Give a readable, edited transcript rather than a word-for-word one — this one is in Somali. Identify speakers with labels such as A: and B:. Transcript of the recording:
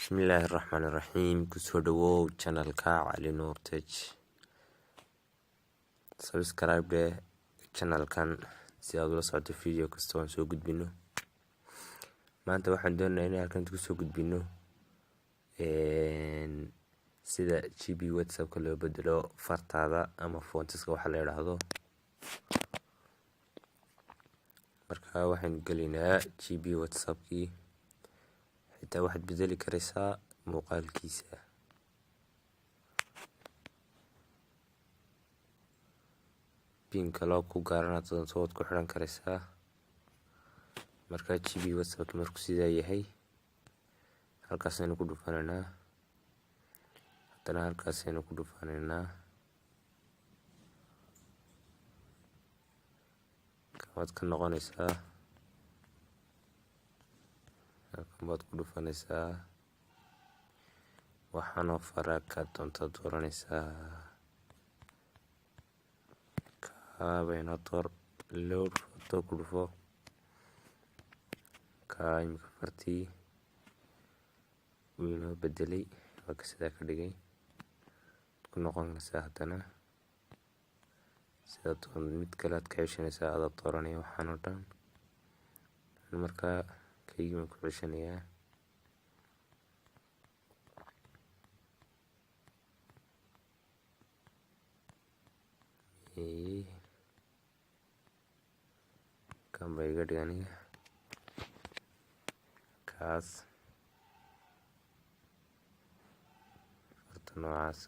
A: Bismillahirrahmanirrahiim. Kusoo dhawow channelka Cali Nuur Tech. Subscribe channelkan si aad ula socoto video kasta oo aan soo gudbino. Maanta waxaan doonayaa inaan halkan ku soo gudbino sida GB WhatsApp loo bedelo fartaada ama fontiska waxa la yiraahdo. Marka waxaan gelinaa GB WhatsApp-kii xitaa waxaad bedeli karaysaa muuqaalkiisa. Pinka loo ku gaaranaad soo ku xiran karaysaa. Marka GB WhatsApp markuu sidaa yahay halkaas aynu ku dhufanaynaa. Haddana halkaas aynu ku dhufanaynaa. Waad ka noqonaysaa. Halkan baad ku dhufanaysaa. Waxaana faraka doonta dooranaysaa. Kaaga load photo ku dhufo. Imika fartii wuu inoo bedelay. Waa ka sidaa ka dhigay. Ku noqonaysaa haddana. Sidaa mid kale aad ka ceshanaysaa aad dooranaya waxaan oo dhan. Markaa kaygii ku ceshanayaa. Kan bay iga dhiganayaa. Kaas farta noocaas